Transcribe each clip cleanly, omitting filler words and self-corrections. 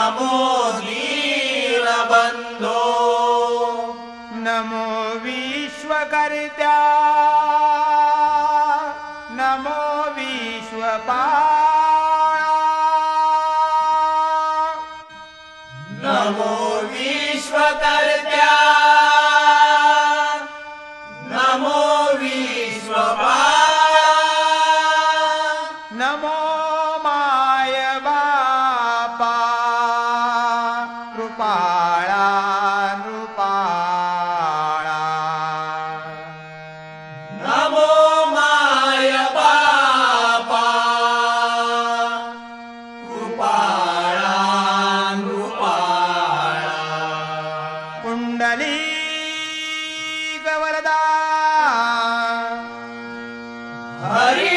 नमो दीनबन्धो नमो विश्वकर्त्या नमो विश्वपाला नमो विश्वकर्त्या नमो विश्वपाला नमो माय बापा कृपाळा नृपाळा नमो माय बापा कृपाळा नृपाळा पुंडलीक वरदा हरी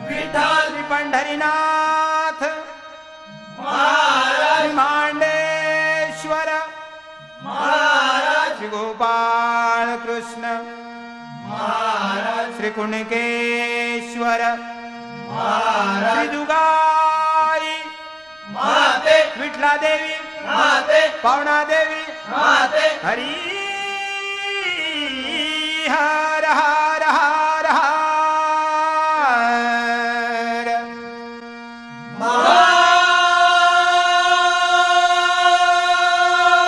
विठ्ठल पंढरीनाथ महाराज मांडेश्वर महाराज श्री गोपाळ कृष्ण महाराज श्री कुणकेश्वर महाराज श्री दुगाई माते विठला देवी माते पावना देवी माते हरी हर हर हर हर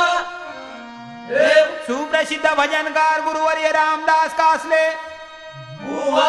महादेव सुप्रसिद्ध भजनकार गुरुवर्य रामदास कासले बुवा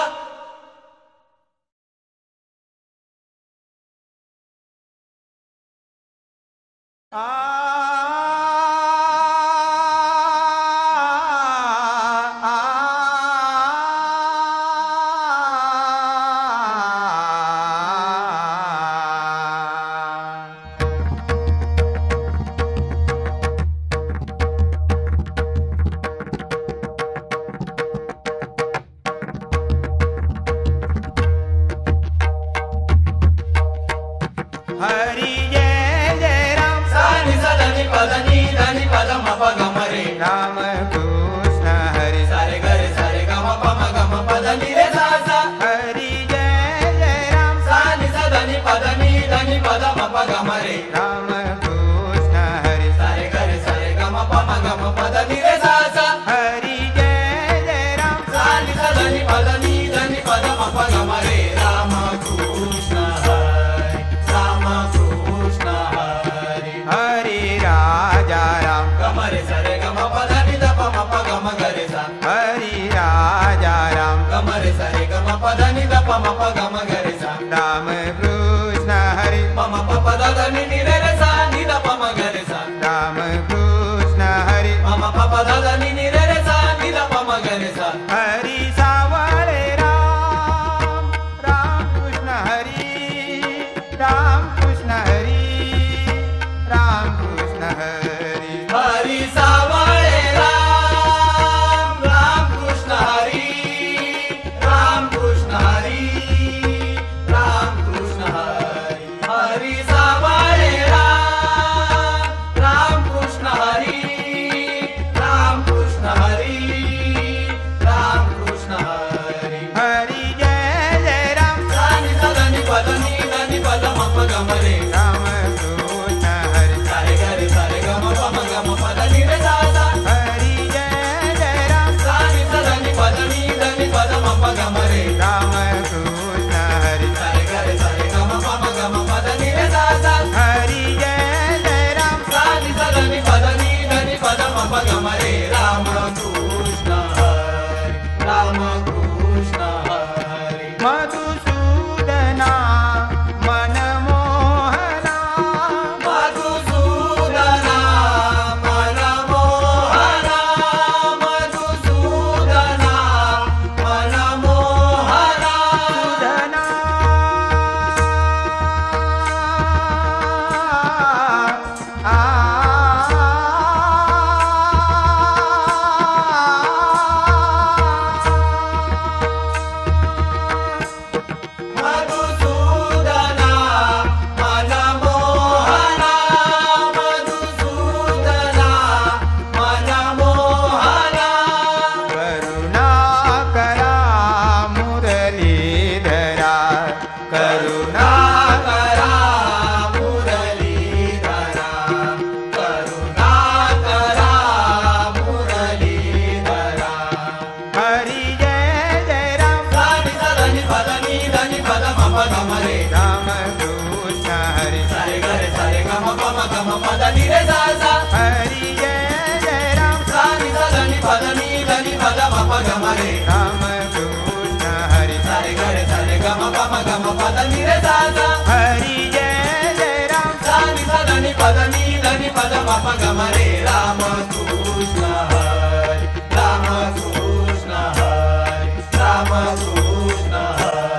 हरी जय जय राम सानी सदनी पदनी धनी पदम पगम रे राम कृष्ण हरी सारे गरे सारे गम पम गम पदनी रे सासा हरी जय जय राम सानी सदनी पदनी धनी पदम पगम रे राम कृष्ण हरी सारे गरे सारे गम पम गम पदनी रे सासा हरी जय जय राम सानी सदनी पदनी धनी पदम पगम रे राम कृष्ण हरे राम कृष्ण हरे हरी राजा राम गम रे सारे गम पदनी द पम पगम गरे सा हरी राजा राम गम रे सारे गम पदनी द पम पगम गरे सा राम कृष्ण हरी पम पप ददनी नि रे रे सा नि द पम गरे सा राम कृष्ण हरी पम पप ददनी नि रे रे सा नि द पम गरे सा हरी सावळे राम राम कृष्ण हरी राम कृष्ण हरी राम कृष्ण हरी हरी सावळे राम राम कृष्ण हरी राम कृष्ण हरी राम कृष्ण हरी हरी सावळे राम राम कृष्ण हरी राम कृष्ण हरी राम कृष्ण हरी हरी जय जय राम सानी सदनी गम रे राम कृष्ण हरी सारे गरे सारे गम पद नि रे सा सा हरी जय जय राम सा नि सा ध नि पद म प गम रे राम कृष्ण हरी सारे गरे सारे गम पद नि रे सा सा हरी जय जय राम सा नि सा ध नि पद म प गम रे राम कृष्ण हरी राम कृष्ण हरी राम कृष्ण हरी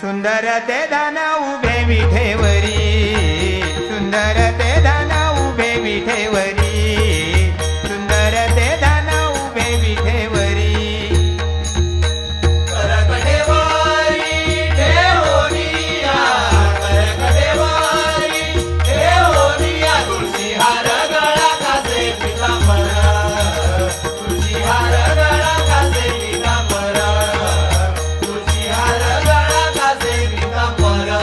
सुंदर ते धन उभे विठेवरी सुंदर ते धन उभे विठेवरी सुंदर ते धन उभे विठेवरी करकडेवारी देवोनिया करकडेवारी देवोनिया तुळशी हार गळा कासे पितांबर तुळशी हार गळा कासे पितांबर तुळशी हार गळा कासे पितांबर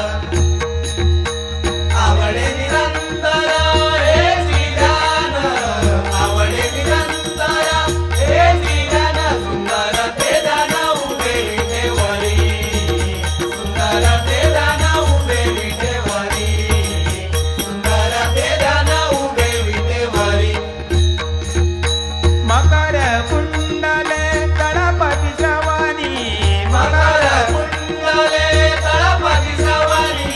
आवडे निरंतर हे श्रीजान आवडे निरंतर हे श्रीजान सुंदर ते दान उभे विठेवरी सुंदर ते दान उभे विठेवरी सुंदर ते दान उभे विठेवरी मकर कुंडले तळपती सवानी मकर कुंडले तळपती सवारी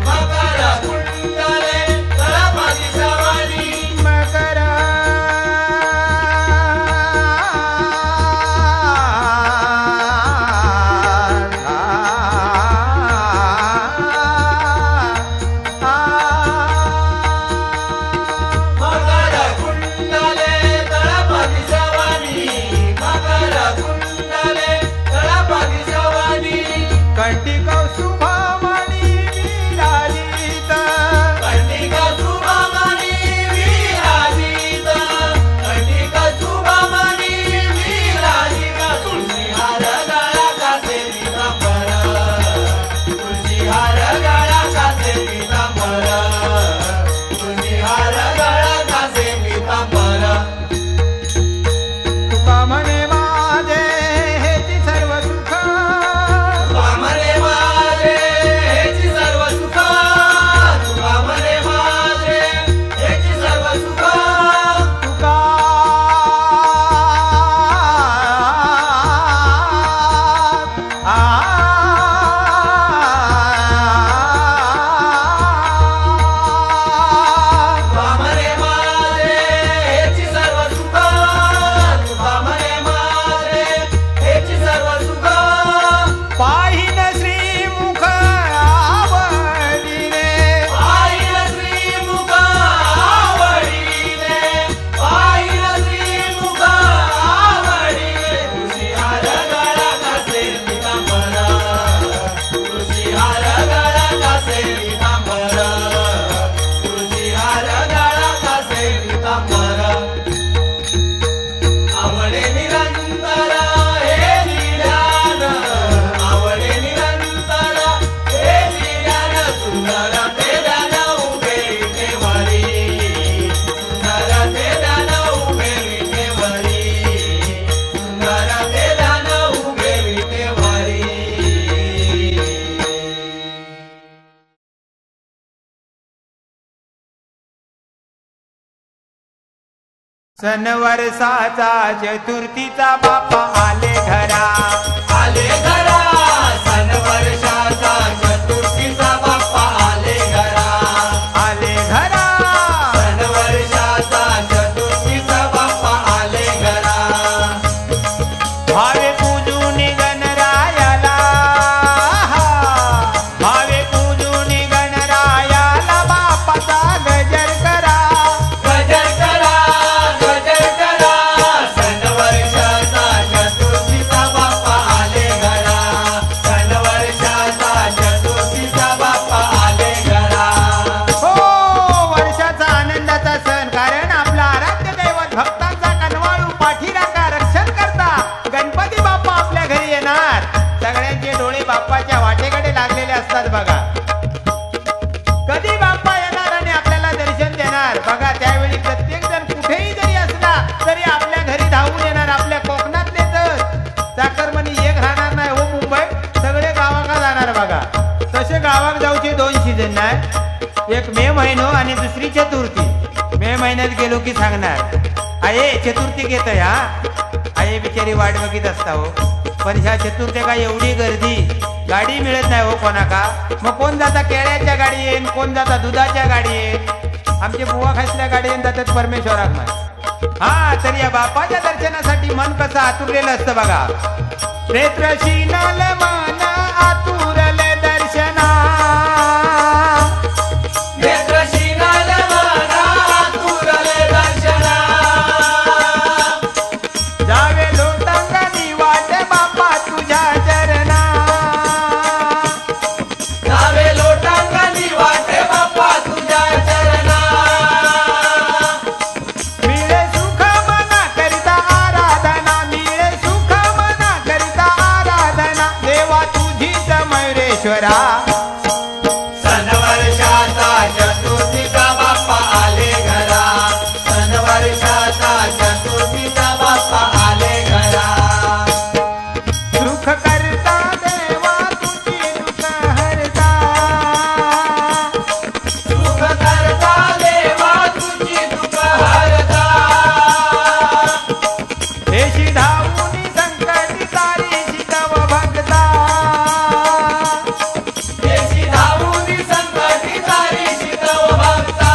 मकर कुंडले तळपती सवारी मकर मकर कुंडले तळपती सवारी मकर कुंडले तळपती सवारी कंटिक शुभमणी विराजित कंटिका शुभमणी विराजित कंटिका शुभमणी विराजित तुळशी हार गळा कासे पितांबर तुळशी हार गळा कासे पितांबर तुळशी हार गळा कासे पितांबर तुका म्हणे माझे हेची सर्व सुख तुका म्हणे माझे हेची सर्व सुख तुका म्हणे माझे हेची सर्व सुख तुका तुका म्हणे माझे हेची सर्व सुख तुका म्हणे माझे हेची सर्व सुख पाहिन श्रीमुख आवडीने पाहिन श्रीमुख आवडीने पाहिन श्रीमुख आवडीने तुळशी हार गळा कासे पितांबर तुळशी हार गळा कासे पितांबर तुळशी हार गळा कासे पितांबर आवडे निरंतर हे लीलान आवडे निरंतर हे लीलान सुंदर ते दान उभे विठेवरी सुंदर ते दान उभे विठेवरी सुंदर ते दान उभे विठेवरी सन वर्षाचा चतुर्थीचा बापा आले घरा आले घरा सन वर्षाचा चतुर्थीचा बाप्पा आले घरा आले घरा सन वर्षाचा चतुर्थीचा बाप्पा आले घरा भावे पूजून गणरायाला भावे पूजून गणरायाला बापाचा गजर करा गजर करा सन वर्षाचा असतात बघा. कधी बाप्पा येणार आणि आपल्याला दर्शन देणार बघा. त्यावेळी प्रत्येक जण कुठेही जरी असला तरी आपल्या घरी धावून येणार. आपल्या कोकणातले तर चाकरमनी एक राहणार नाही हो मुंबईत, सगळे गावाला जाणार बघा. तसे गावात जाऊचे दोन सीझन नाही, एक मे महिनो आणि दुसरी चतुर्थी. मे महिन्यात गेलो की सांगणार आये चतुर्थी घेत हा. आये बिचारी वाट बघित असता हो. पण ह्या चतुर्थी काय एवढी गर्दी, गाडी मिळत नाही हो कोणाका. मग कोण जाता केळ्याच्या गाडी येईन, कोण जाता दुधाच्या गाडी येईन. आमचे बुवा खासल्या गाडी येईन जातात परमेश्वराक नाही. हा तर या बापाच्या दर्शनासाठी मन कसं आतुरलेलं असतं बघा. नेत्रशी नल मन आतुरले दर्शना, नेत्रशी नल मन आतुरले दर्शना. जावे लोटांगणी वाट बापा तुझ्या चरणा, जावे लोटांगणी वाट बाप्पा तुझ्या चरणा. मिळे सुख मना करिता आराधना, मिळे सुख मना करिता आराधना. देवा तुझीच मयुरेश्वरा. सन वर्षाचा चतुर्थीचा बाप्पा आले घरा, सन वर्षाचा चतुर्थीचा बाप्पा आले घरा. सुख करता देवा तुझी दुःख हरता, सुख करता देवा तुझी दुःख हरता. देशी धावून संकटी तारीशी तव भक्ता, देशी धावून संकटी तारीशी तव भक्ता.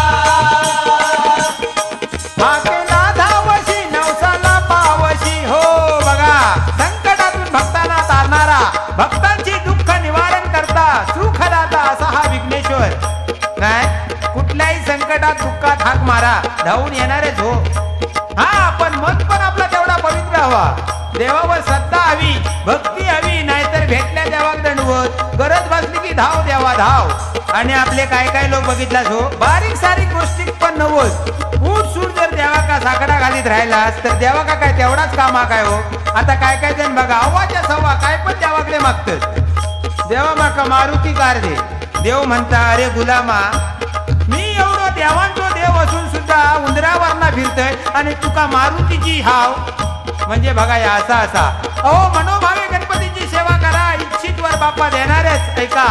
हाकेला धावशी नवसाला पावशी हो बघा. संकटातून भक्तांना तारणारा, भक्तांची दुःख निवारण करता, सुखदाता असा हा विघ्नेश्वर. काय कुठल्याही संकटात दुःखात हाक मारा, धावून येणारच हो. हा पण मन पण आपला तेवढा पवित्र हवा. देवावर श्रद्धा हवी, भक्ती हवी. नाहीतर भेटल्या देवाक दंडवत, गरज भासली की धाव देवा धाव. आणि आपले काय काय लोक बघितलास हो, बारीक सारीक गोष्टी पण नवत. ऊट सूट जर देवा का साकडा घालीत राहिलास तर देवा का काय तेवढाच कामा काय हो. आता काय काय जण बघा अव्वाच्या सव्वा काय पण देवाकडे मागतात. देवा माका मारुती कार दे. देव म्हणता अरे गुलामा, मी एवढं देवांचो देव असून सुद्धा उंदरावरना फिरतय आणि तुका मारुतीची हाव. म्हणजे बघा या असा असा. अहो मनोभावे गणपतीची सेवा करा, इच्छित वर बाप्पा देणारच. ऐका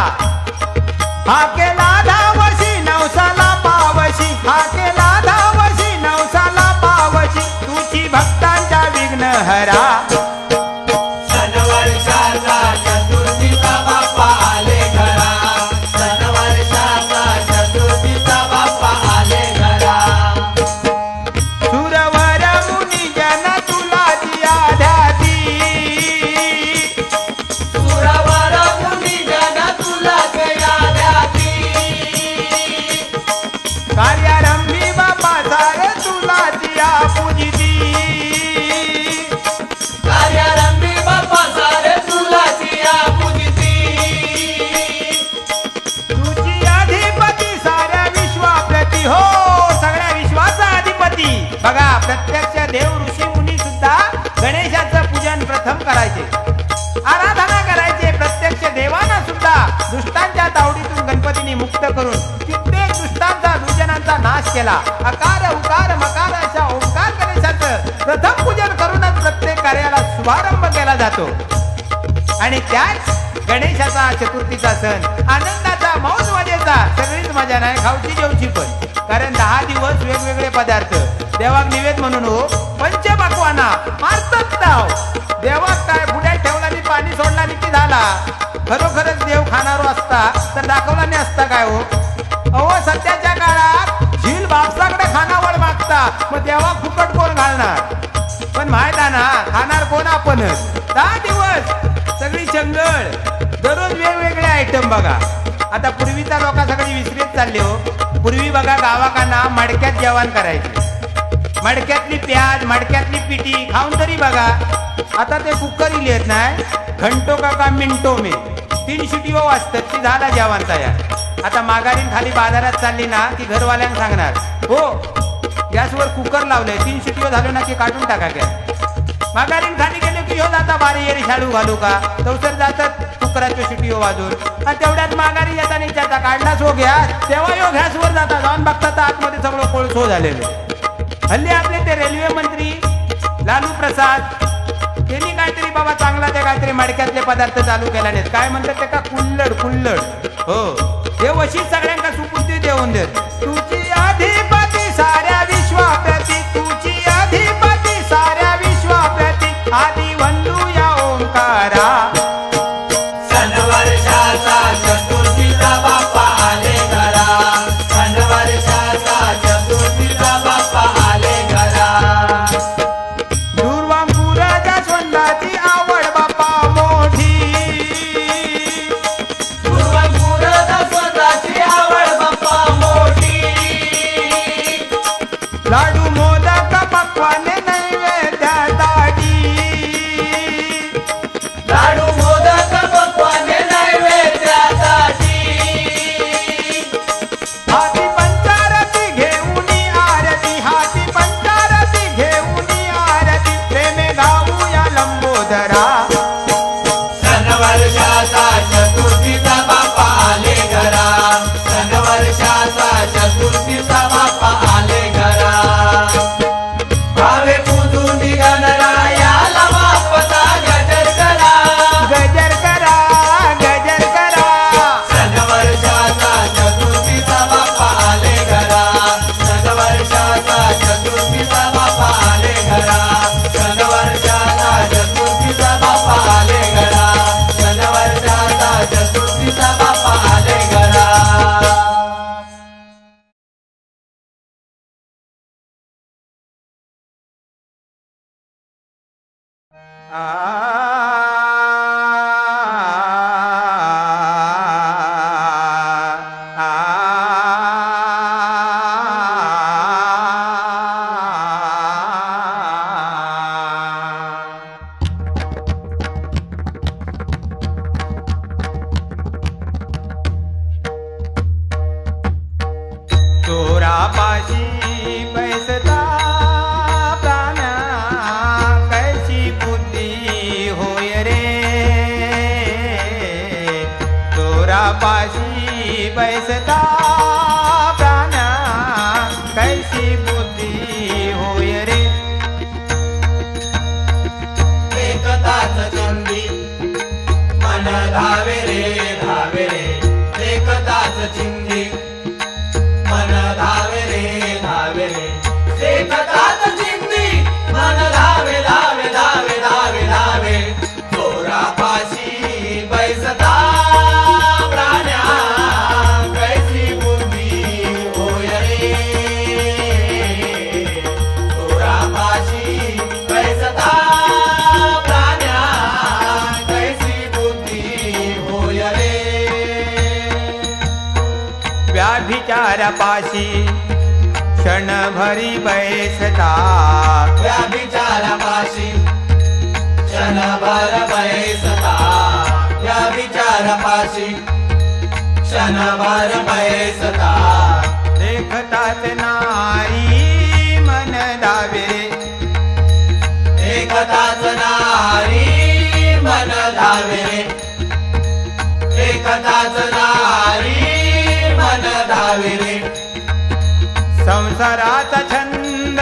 हाकेला धावशी नवसाला पावशी, हाकेला धावशी नवसाला पावशी. तुझी भक्तांच्या विघ्न हरा. सन वर्षाचा चतुर्थीचा बाप्पा आले घरा, सन वर्षाचा चतुर्थीचा बाप्पा आले घरा. सुरवर मुनी जन तुला दिया ध्याती, सुरवर मुनी जन तुला दया द्याती. कार्यारंभी बापा सारे तुला दिया पूजिती. कार्यारंभी बाप्पा सारे तुला दिया पूजिती. तुझी अधिपती साऱ्या विश्वाप्रती हो, सगळ्या विश्वाचा अधिपती. बघा प्रत्यक्ष देव ऋषी मुनी सुद्धा गणेशाचं पूजन प्रथम करायचे, आराधना करायचे. प्रत्यक्ष देवांना सुद्धा दुष्टांच्या तावडीतून गणपतीने मुक्त करून कित्येक दुष्टांचा दुर्जनांचा नाश केला. अकार उकार मकार अशा ओंकार गणेशाचं प्रथम पूजन करूनच प्रत्येक कार्याला शुभारंभ केला जातो. आणि त्याच गणेशाचा चतुर्थीचा सण आनंदाचा मौज मजेचा. सगळीच मजा नाही खाऊची जेवची पण, कारण 10 दिवस वेगवेगळे पदार्थ देवाक निवेद म्हणून हो. पंचपक्वाना मारतात नाव देवाक. काय पुढे ठेवला आणि पाणी सोडला आणि की झाला. खरोखरच देव खाणारो असता तर दाखवला नाही असता काय हो. अहो सध्याच्या काळात झील बापसाकडे खानावळ मागता, मग देवा फुकट कोण घालणार. पण माहित आहे ना खाणार कोण आपणच. 10 दिवस सगळी चंगळ, दररोज वेगवेगळे आयटम बघा. आता पूर्वीचा लोक सगळी विसरीत चालले हो. पूर्वी बघा गावाकांना मडक्यात जेवण करायचे, मडक्यातली प्याज मडक्यातली पिठी खाऊन तरी बघा. आता ते कुकर लिहित नाही, घंटो का मिनटो में 3 शिटी वाजतात की झाला जेवण तयार. आता माघारीन खाली बाजारात चालली ना की घरवाल्यांना सांगणार हो गॅसवर कुकर लावलंय 3 शिटी झालो ना की काढून टाका गॅस. माघारीन खाली गेले की हो जाता बारी येरी शाळू घालू का, तवसर जातात कुकराच्या शिटी वाजून आणि तेवढ्यात माघारी येताना त्याचा काढला सो घ्या तेव्हा यो गॅसवर जाता जाऊन बघता तर आतमध्ये सगळं कोळसो झालेलं. हल्ली आपले ते रेल्वे मंत्री लालू प्रसाद त्यांनी काहीतरी बाबा चांगला ते काहीतरी मडक्यातले पदार्थ चालू केला नाहीत. काय म्हणतात ते का कुल्लड हो हे वशीच सगळ्यांना सुपूर्ती देऊन देत. तुझी अधिपती साऱ्या विश्वाप्रती तुझी अधिपती साऱ्या विश्वाप्रती आदि वंदू या ओंकारा. सण वर्षाचा चतुर्थीचा बाप्पा आले घरा. सण वर्षाचा चतुर्थीचा बाप्पा आले घरा. दुर्वांकुराच्या स्वंदाची आवड बाप्पा मोठी. दुर्वांकुराच्या स्वंदाची आवड बाप्पा मोठी. लाडू मोदक पक्वाने नैवेद्य दाढी. लाडू मोदक पक्वाने नैवेद्यासाठी. हाती पंचारती घेऊन आरती हाती पंचारती घेऊन आरती प्रेमे गाऊया लंबोदरा. सण वर्षाचा चतुर्थीचा बाप्पा आले घरा. सण वर्षाचा चतुर्थीचा बाप्पा आले घरा. भावे पूजून गणरायाला बाप्पाचा गजर करा. गजर करा गजर करा. सण वर्षाचा चतुर्थीचा बाप्पा आले घरा. सण वर्षाचा चतुर्थीचा बाप्पा आले घरा. सण वर्षाचा चतुर्थीचा बाप्पा आले घरा. सण वर्षाचा चतुर्थीचा बाप्पा आले घरा. चोरापाशी बैसता प्राणा कैसी बुद्धी होय रे. चोरापाशी बैसता प्राणा कैसी बुद्धी होय रे. एकताच चिंदी मन धावे रे. एकताच चिंदी मन धावे रे. एकताच चिंदी मन धावे. चोरापाशी बैसता प्राण्या कैसी बुद्धी होय रे. चोरापाशी बैसता प्राण्या कैसी बुद्धी होय रे. व्याभिचारापाशी क्षणभरी बैसता. व्याभिचारापाशी क्षणभर बैसता. व्याभिचारापाशी क्षणभर बैसता. देखताच नारी मन धावे. एकताच नारी मन धावे. एकताच नारी मन धावे. संसाराचा छंद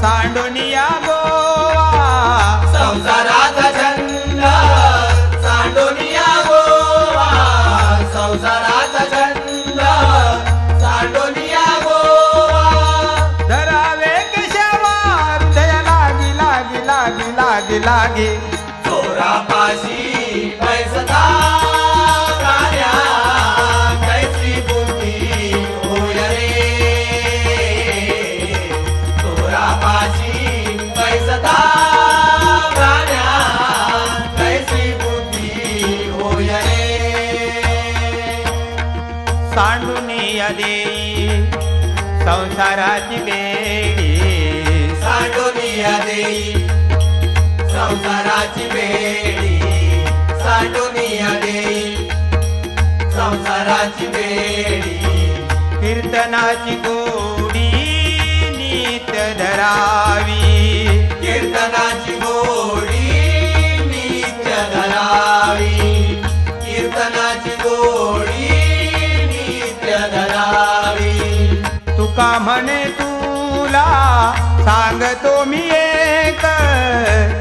सांडोनिया गोवा. संसाराचा छंद सांडोनिया गोवा. संसाराचा छंद सांडोनिया गोवा. धरावे केशवा हृदय लागी. चोरापाशी बैसता प्राण्या कैसी बुद्धी होय रे. चोरापाशी बैसता प्राण्या कैसी बुद्धी होय रे. सांडुनिया देई संसाराची बेडी. सांडोनिया देई संसाराची बेडी. सांडोनिया देई संसाराची बेडी. कीर्तनाची गोडी नित्य धरावी. कीर्तनाची गोडी नित्य धरावी. तुका म्हणे तुला सांगतो मी एक,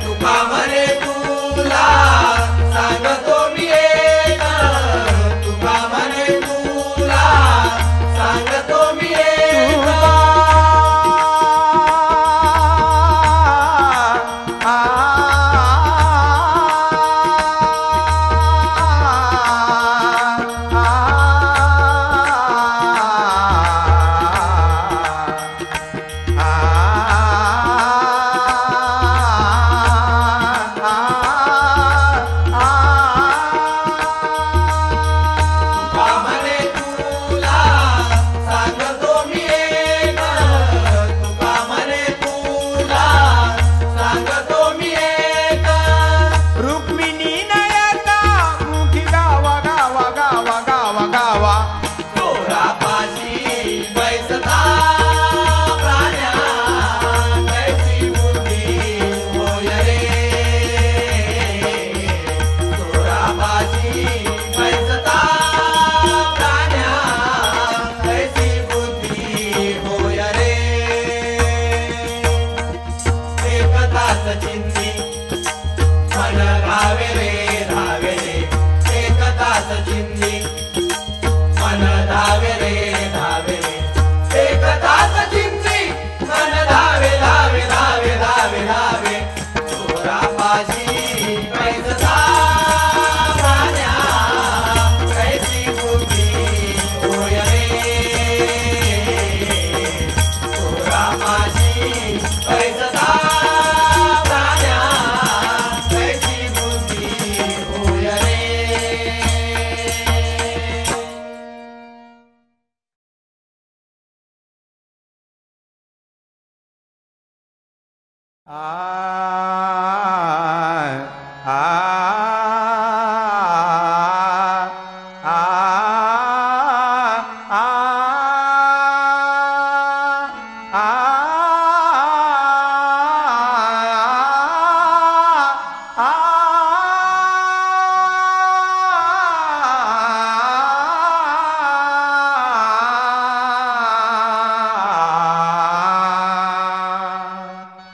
तुका म्हणे तुला सांगतो मी एक, तुका म्हणे तुला सांगतो मी एक.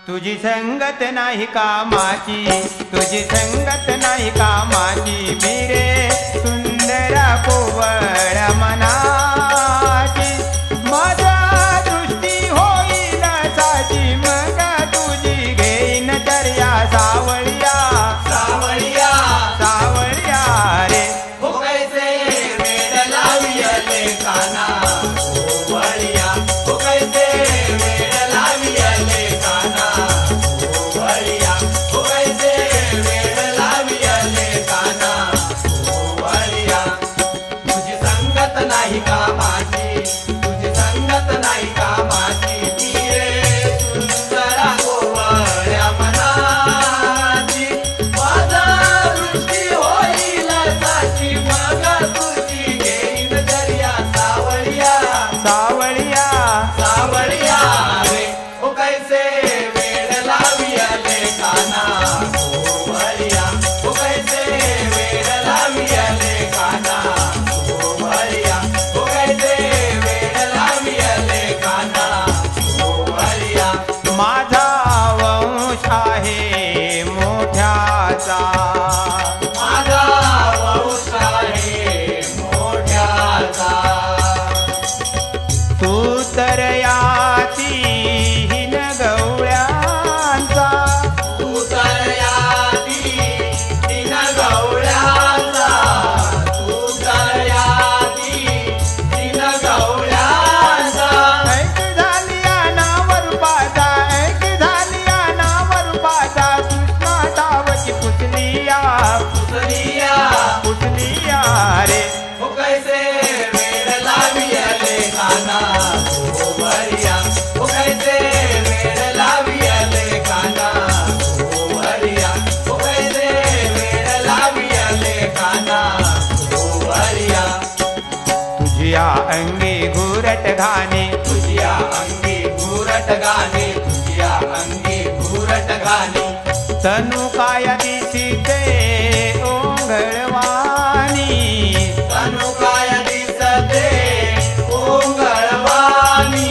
तुझी संगत नाही कामाची, तुझी संगत नाही कामाची, बिरे सुंदरा कोवळ मनाची. माझा दृष्टी होईल साची, मग तुझी घेईन चर्या सावळिया, सावळिया सावळिया रे. हो कैसे वेड लावियले काना वळिया, हो कैसे वेड लावियले काना वळिया, हो कैसे वेड लावियले काना वळिया. तुझी संगत नाही कामाची, तुझी संगत नाही कामाची, तिरे सुंदरा कोवळ्या मनाची. माझा दृष्टी होईल साची, मग तुझी घेईन दर्या सावळिया, सावळिया सावळिया रे. हो कैसे वेड लावियले काना वळिया, हो कैसे वेड लावियले काना वळिया, हो कैसे वेड लावियले काना वळिया. माझा वंश आहे मोठ्याचा, माझा वंश आहे मोठ्याचा. तू तर यातीहीन गवळ्यांचा, तू तर यादी तीन गवळ्याचा, तू तर यादी तीन गवळ्याचा. ऐक झाली नावर पाचा, ऐक झाली नावर पाचा, कृष्णा टावची पुतलिया, पुतलिया पुतलिया रे. हो कैसे वेड लावियले काना वळिया, हो कैसे वेड लावियले काना वळिया, हो कैसे वेड लावियले काना वळिया. तुझ्या अंगी घुरट घाणे, तुझ्या अंगी घुरट गाणे, तुझ्या अंगी घुरट गाणे. तनु काय दिसिते ओंगळवाणी, तनु काय दिसते ओंगळवाणी,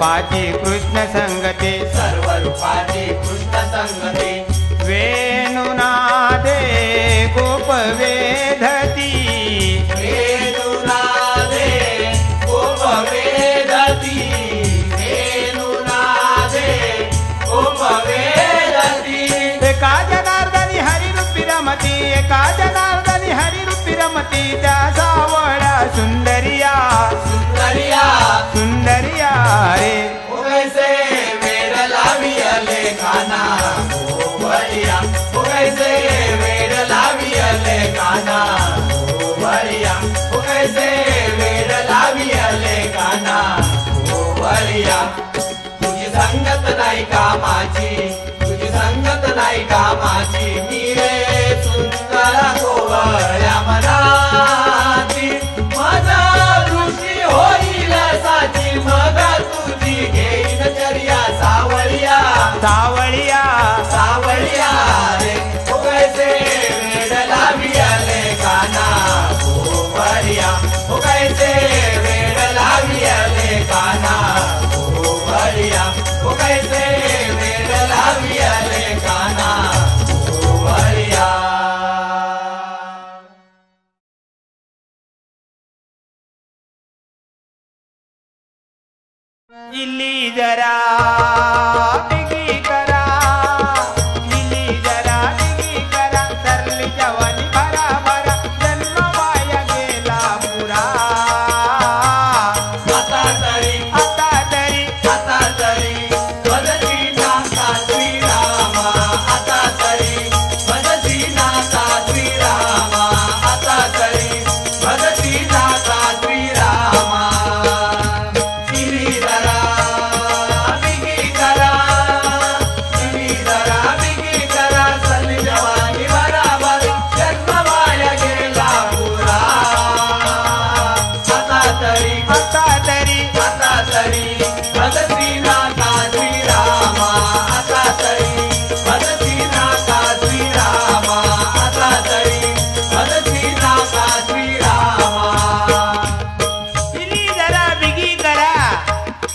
रूपाची कृष्ण संगती सर्व रूपाची कृष्ण संगती वेणुनादे गोप वेधती वेणुनादे गोप वेदती वेणुनादे गोप वेदती एका जनार्दनी हरिरूपी रमती एका जनार्दनी हरिरूपी रमती त्या सावळ्या सुंदरिया सुंदरिया सुंदरिया रे कैसे वेड लावी आले काना ओ बळिया कैसे वेड लावी आले काना ओ बळिया कैसे वेड लावी आले काना ओ बळिया तुझी संगत नाही कामाची तुझी संगत नाही कामाची मी रे सुंदर गोवळ्या मनाची माझा दृष्टी होईल साची मग तुझी घेईन चर्या सावळिया सावळिया सावळिया रे कैसे वेड लावी आले काना ओ बळिया कैसे वेड लावी आले काना ओ बळिया कैसे वेड लावी आले काना ओ बळिया इल्ली जरा बिगी करा इल्ली जरा बिगी करा सरली जवानी भरा भरा जन्म वाया गेला पुरा आता तरी भजती नाका श्रीरामा आता तरी भजती नाका श्रीरामा आता तरी भजती नाका श्रीरामा इली जरा बिगी करा चल जवानी बराबर जन्म वाया गेला पुरा आता तरी भजती नाका श्रीरामा आता तरी भजती नाका श्रीरामा आता तरी भजती नाका श्रीरामा इल्ली जरा बिगी करा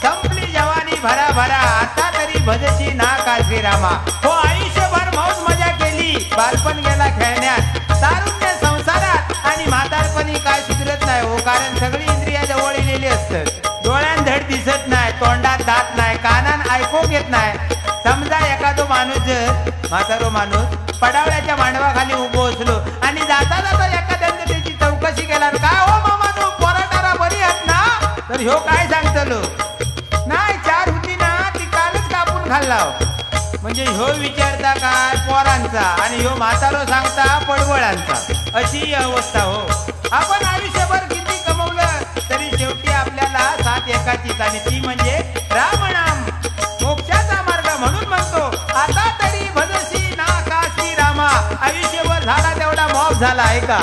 संपली जवानी भरा भरा आता तरी भजची ना का श्रीरामा हो आयुष्यभर मौज मजा केली बालपण गेला खेळण्यात तारुण्य संसारात आणि म्हातारपणी काय सुधरत नाही हो कारण सगळी इंद्रिया जवळ इलेली असतात डोळ्यात धड दिसत नाही तोंडात दात नाही कानान ऐकूक येत नाही समजा एखादो माणूस जर म्हातारो माणूस पडावळ्याच्या मांडवाखाली उभो असलो आणि जाता जाता एखाद्याने त्याची चौकशी केला काय हो मामा तू पोराटारा बरी आहात ना तर ह्यो काय सांगतलो नाही 4 होती ना ती कालच कापून खाल्ला म्हणजे ह्यो विचारता काय पोरांचा आणि ह्यो म्हातारो सांगता पडवळांचा अशी ही अवस्था हो आपण आयुष्यभर किती कमवलं तरी शेवटी आपल्याला साथ एकाचीच आणि ती म्हणजे रामनाम मोक्षाचा मार्ग म्हणून म्हणतो आता तरी भजसी ना का श्रीरामा आयुष्यभर झाला तेवढा मॉब झाला आहे का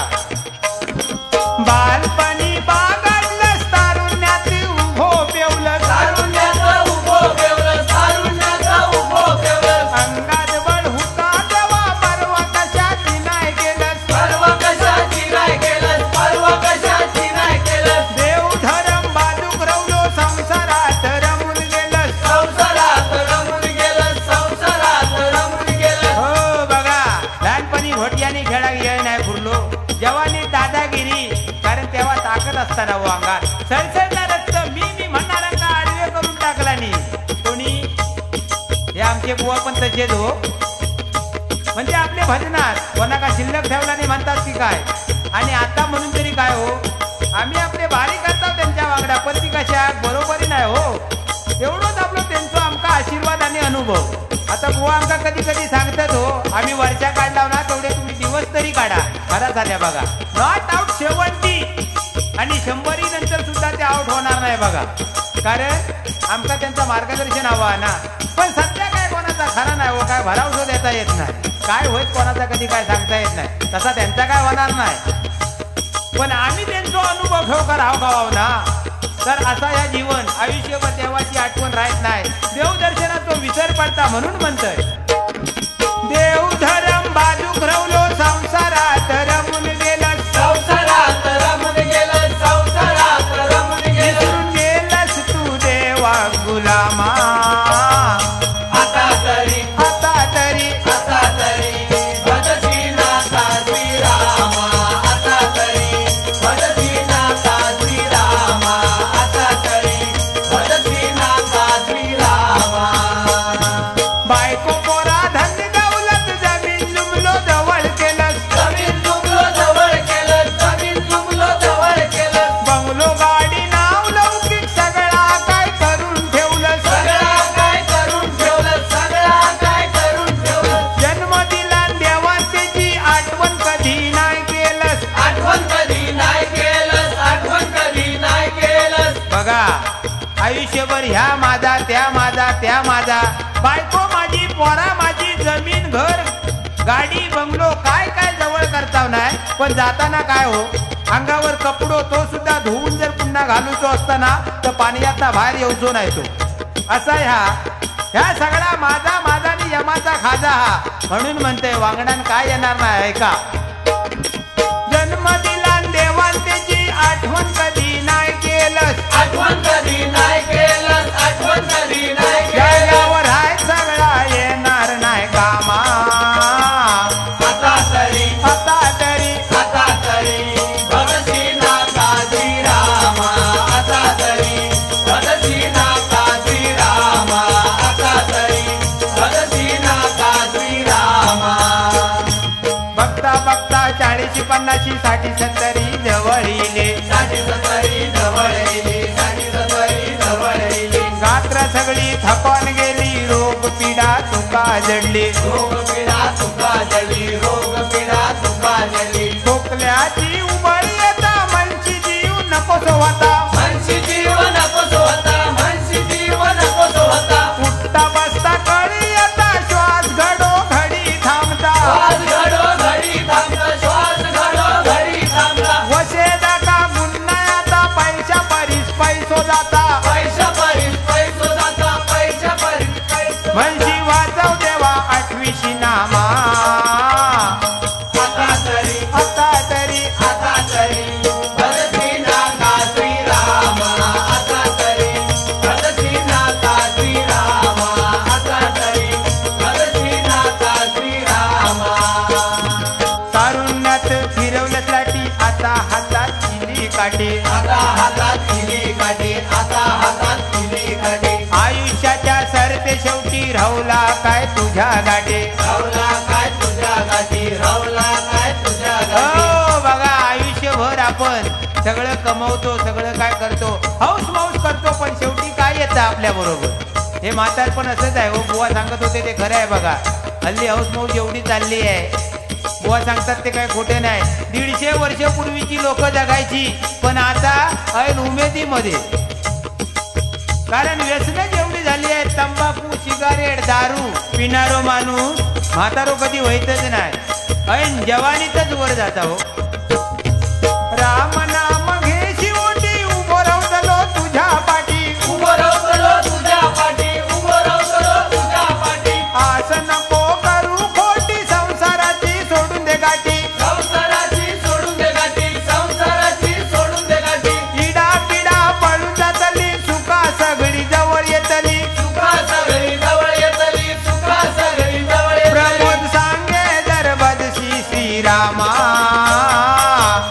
बालपणी बागडलंस तारुण्यात उभो पेवलं तारुण्यात उभो ठेवलं तारुण्यात उभो ठेवलं अंगात बळ हुता तेव्हा परवा कशाची नाही केलंस परवा कशाची नाही केलं परवा कशाची नाही केलं देव धरम बाजूक रवलो संसारात रमून गेलंस संसारात रमून गेलं संसारात रमून गेलं हो बघा लहानपणी घोटियानी खेळा येळ नाही फुरलो जवानी दादागिरी कारण तेव्हा ताकद असताना हो अंगात सळसळणार रक्त मी म्हणणारा आडवे करून टाकला नाही कोणी हे आमचे बुवा पण तसेच हो म्हणजे आपले भजनात कोणा का शिल्लक ठेवला नाही म्हणतात की काय आणि आता म्हणून तरी काय हो आम्ही आपले भारी करतो त्यांच्या वांगडा पण ती कशा बरोबरी नाही हो एवढंच आपलं त्यांचा आमका आशीर्वाद आणि अनुभव आता बुवा आमका कधी कधी सांगतात हो आम्ही वरच्या काढला ना तेवढे तुम्ही दिवस तरी काढा खरा झाल्या बघा नॉट आउट 70 आणि 100 नंतर सुद्धा ते आउट होणार नाही बघा कारण आमका त्यांचं मार्गदर्शन हवं ना पण सध्या काय कोणाचा खरा नाही हो काय भरावसो देता येत नाही काय होईल कोणाचा कधी काय सांगता येत नाही तसा त्यांचा काय होणार नाही पण आम्ही त्यांचा अनुभव घेऊ का राव गाव ना तर असा या जीवन आयुष्यभर देवाची आठवण राहत नाही देवदर्शनाचा विसर पडता म्हणून म्हणतोय देव धरम बाजूक रवलो संसारात रमून गेला संसारात रमून गेलं संसारात रमून गेलं विसरून गेलास तू देवा गुला आयुष्यभर ह्या माझा त्या माझा त्या माझा, बायको माझी, पोरा माझी, जमीन घर गाडी बंगलो काय काय जवळ करताव नाही, पण जाताना काय हो, अंगावर कपडो तो सुद्धा धुवून जर पुन्हा घालूचो असताना तर पाण्याचा बाहेर येऊचो नाही तो. असा ह्या सगळा माझा माझा आणि यमाचा खाजा हा. म्हणून म्हणते वांगडान काय येणार नाही ऐका. जन्म दिला देवान त्याची आठवण कधी नाही केलंस, आठवण कधी नाही केलं, आठवण कधी नाही केलं. जगावर हाय सगळा येणार नाही कामा. आता तरी आता तरी आता तरी भगसीना काजी रामा. आता तरी भगसीना काजी रामा. आता तरी भगसीना काजी रामा. बघता बघता 40-50 60-70 जवळीले, 60-70 जवळ येली, 60-70 जवळ येली. गात्र सगळी थकून गेली, रोग पीडा तुका जडली, रोग पीडा तुका जली, रोग पीडा तुका जली. खोकल्याची उबळी येता, मनची जीव नकोसो होता, मनशी जीव नकोसो होता, मनशी जीव नकोसो होता. उठता बसता कळी येता, श्वास घडो घडी थांबता, श्वास घडो घडी थांबता, श्वास घडो घडी थांबता. वसे दाका गुन्हा आता, पैशा परीस पैसो जाता, पैसा परीस पैसो जाता, पैसा परीस पैसो. म्हणशी वाचव देवा 8वी नामा. आता तरी आता तरी आता तरी भगसीना काजी रामा. आता तरी भगसीना काजी रामा. आता तरी भगसीना काजी रामा. तारुण्यात फिरवलं लाटी, आता हातात चिली काठी, आता हातात दिली काठी. आता हातात दिली काठी. आयुष्याच्या सरते शेवटी राहुला काय तुझ्या गाठी. रावला काय तुझ्या गाठी, रावला काय तुझ्या गाठी. हो बघा आयुष्यभर आपण सगळं कमवतो, सगळं काय करतो, हौस मौस करतो, पण शेवटी काय येतं आपल्या बरोबर. हे म्हातारपण असंच आहे हो. बुवा सांगत होते ते खरं आहे बघा. हल्ली हौस मौस एवढी चालली आहे, बुवा सांगतात ते काय खोटे नाही. 150 वर्षापूर्वीची लोक जगायची, पण आता ऐन उमेदीमध्ये, कारण व्यसनच एवढी झाली आहे. तंबाखू, सिगारेट, दारू पिणारो माणूस म्हातारो कधी व्हायचंच नाही, ऐन जवानीतच वर जाता हो. राम नाम घे शिवटी, उभो राहलो तुझ्या पाठी, उभं राहलो तुझ्या पाठी, उभं राहलो तुझ्या पाठी. आस नको करू खोटी, संसाराची सोडून दे गाठी, संसाराची सोडून दे गाठी, संसाराची सोडून दे गाठी. इडा पिडा पळून जातली, सुका सगळी जवळ येतली, सुखा सगळी जवळ येतली, सुखा सगळी जवळ येतली. प्रमोद सांगे दरबदशी श्रीरामा.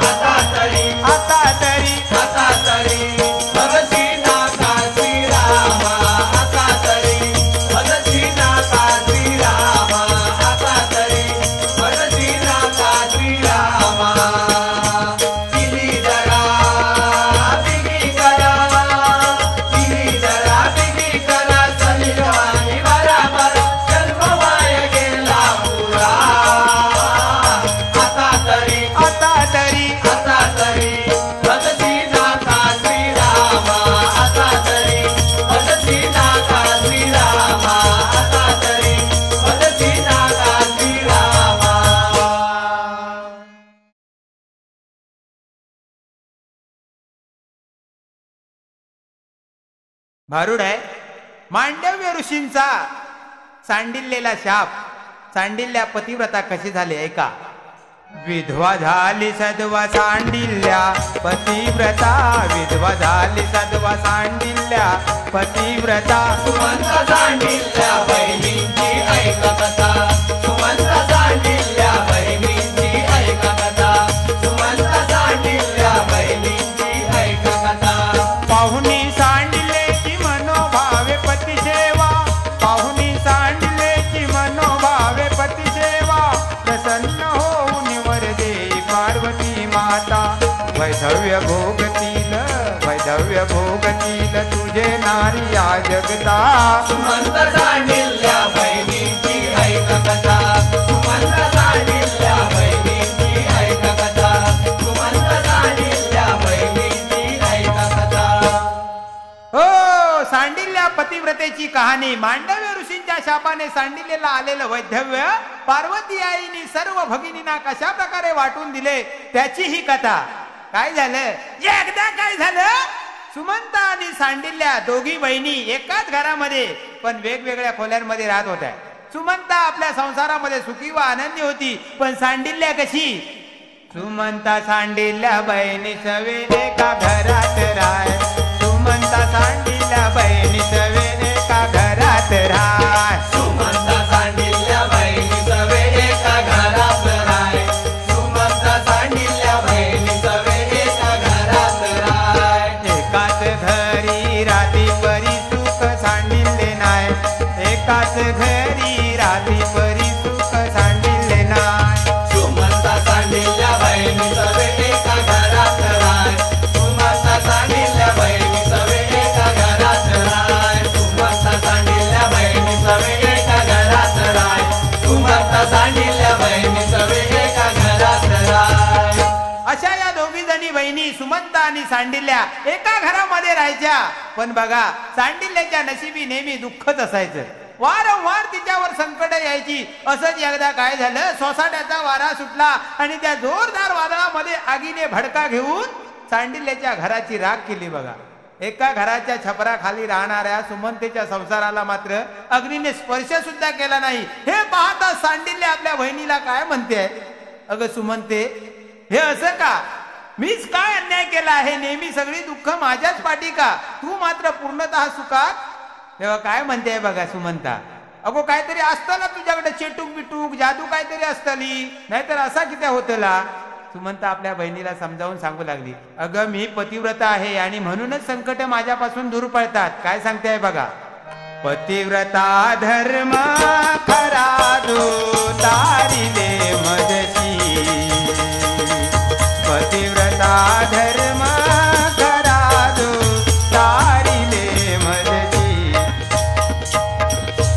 आता तरी आता तरी आता तरी भगसीना काजी रामा. आता तरी भगसीना काजी रामा. आता तरी भगसीना काजी रामा. दिली जरा बिगी करा, दिली जरा बिगी करा, सलीलवाणी बराबर जन्म वाया गेला पुरा. आता तरी आता तरी आता तरी भगसीना काजी रामा. आता तरी भगसीना काजी रामा. आता तरी भगसीना काजी रामा. भारूड आहे. मांडव्य ऋषींचा सांडिल्लेला शाप, सांडिल्ल्या पतिव्रता कशी झाली ऐका. विधवा झाली सदवा सांडिल्ल्या पतिव्रता, विधवा झाली सदवा सांडिल्ल्या पतिव्रता. सुमंत सांडिल्ल्या बहिणींची ऐक कथा, सुमंत सांडिल्ल्या बहिणींची ऐक कथा, सुमंत सांडिल्ल्या बहिणींची ऐक कथा. पाहुणी सांडिलेची मनोभावे पतिसेवा, पाहुणी सांडिलेची मनोभावे पतिसेवा, प्रसन्न होऊन वर देई पार्वती माता. वैधव्य भोगतील, वैधव्य भोगतील तुझे नारी या जगता. सुमंत सांडिल्ल्या बहिणींची ऐक कथा, सुमंत सांडिल्ल्या बहिणींची ऐक कथा, सुमंत सांडिल्ल्या बहिणींची ऐक कथा. हो पतिव्रतेची कहाणी. मांडव्य ऋषींच्या शापाने सांडिलेला आलेलं वैधव्य पार्वती आईनी सर्व भगिनींना कशा प्रकारे वाटून दिले त्याची ही कथा. काय झालं, एकदा काय झालं, सुमंता आणि सांडिल्या दोघी बहिणी एकाच घरामध्ये पण वेगवेगळ्या खोल्यांमध्ये राहत होत्या. सुमंता आपल्या संसारामध्ये सुखी व आनंदी होती, पण सांडिल्या कशी, सुमंता सांडिल्या बहिणी सवे एका घरात राय. सुमंता सांडिल्या बहिणी सवे एका घरात राय. सुमंता सांडिल्या बहिणी सवे एका घरात राय. सुमंता सांडिल्या बहिणी सवे एका घरात राय. एकाच घरी राती परी सुख सांडिले नाय. एकाच घरी राती परी सुख सांडिले नाय. सुमंता सांडिल्या बहिणी सवे एका घरात राय. सुमंता सांडिल्या बहिणी सवे एका घरात राय. सुमंता सांडिल्या बहिणी सवे एका घरात राय. सुमंता सांडिल्या बहिणी सवे एका घरात राय. अशा या दोघी जणी बहिणी सुमंता आणि सांडिल्या एका घरामध्ये राहायच्या. पण बघा, सांडिल्याच्या नशिबी नेहमी दुःखच असायचं. वारंवार तिच्यावर संकट यायची. असंच एकदा काय झालं, सोसाट्याचा वारा सुटला आणि त्या जोरदार वादळामध्ये आगीने भडका घेऊन सांडिल्याच्या घराची राख केली. बघा, एका घराच्या छपराखाली राहणाऱ्या सुमंतेच्या संसाराला मात्र अग्नीने स्पर्श सुद्धा केला नाही. हे पाहता सांडिल्य आपल्या बहिणीला काय म्हणते, अगं सुमंते, हे असं का, मीच काय अन्याय केला आहे, नेहमी सगळी दुःख माझ्याच पाठी का, तू मात्र पूर्णतः सुखात. तेव्हा काय म्हणते बघा सुमंता, अगो काहीतरी असतं तुझ्याकडे, चेटूक बिटूक जादू काहीतरी असतली, नाहीतर असा किती होतला. सुमंता आपल्या बहिणीला समजावून सांगू लागली, अगं मी पतिव्रता आहे आणि म्हणूनच संकट माझ्यापासून दूर पळतात. काय सांगते बघा, पतिव्रता धर्म खरा जो तारिले मजशी. पतिव्रता धर्म खरा जो तारिले मजशी.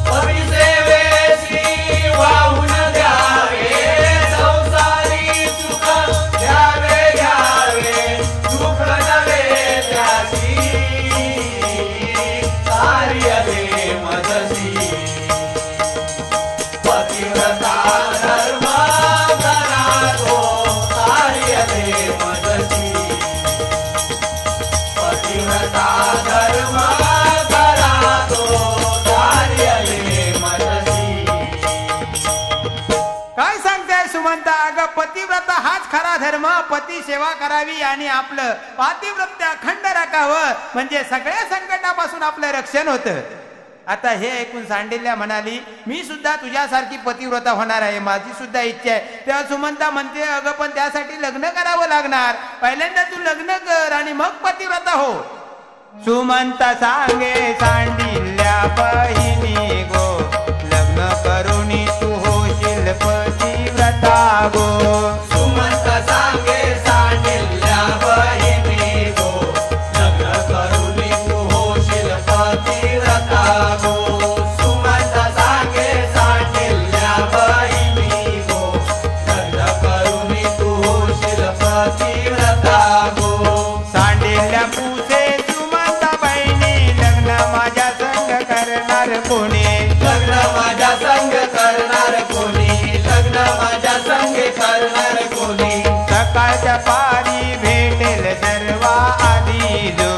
परिसेवेशी वाहून द्यावे, संसारी सुख द्यावे घ्यावे, सुख नवे त्याशी कार्य दे मजसी. पतिव्रता धर्म करा तो कार्य दे मजसी. पतिव्रता धर्म करा तो कार्य दे मजसी. काय सांगताय सुमंता, अगं पतिव्रता हाच खरा धर्म, पती सेवा करावी आणि आपलं पातिव्रत्य अखंड राखावं, म्हणजे सगळ्या संकटापासून आपलं रक्षण होतं. आता हे ऐकून सांडिल्या म्हणाली, मी सुद्धा तुझ्यासारखी पतिव्रता होणार आहे, माझी सुद्धा इच्छा आहे. तेव्हा सुमंता म्हणते, अगं पण त्यासाठी लग्न करावं लागणार, पहिल्यांदा तू लग्न कर आणि मग पतिव्रता हो. सुमंता सांगे सांडिल्या बहिणी गो, लग्न करुणी तू होशील पतिव्रता गो. सुमंत सांगे सांडिल्या बहिणी गो, लग्न करुणी तू होशील पतिव्रता गो. सुमंत सांगे सांडिल्या बहिणी गो, लग्न करुणी तू होशील पतिव्रता गो. सांडिल्या पुसे सुमंता बहिणी, लग्न माझ्या संग करणार कोणी. लग्न माझ्या संग करणार कोणी, लग्न माझ्या संग करणार कोणी. सकाळच्या पारी भेटेल सर्वा आधी जो,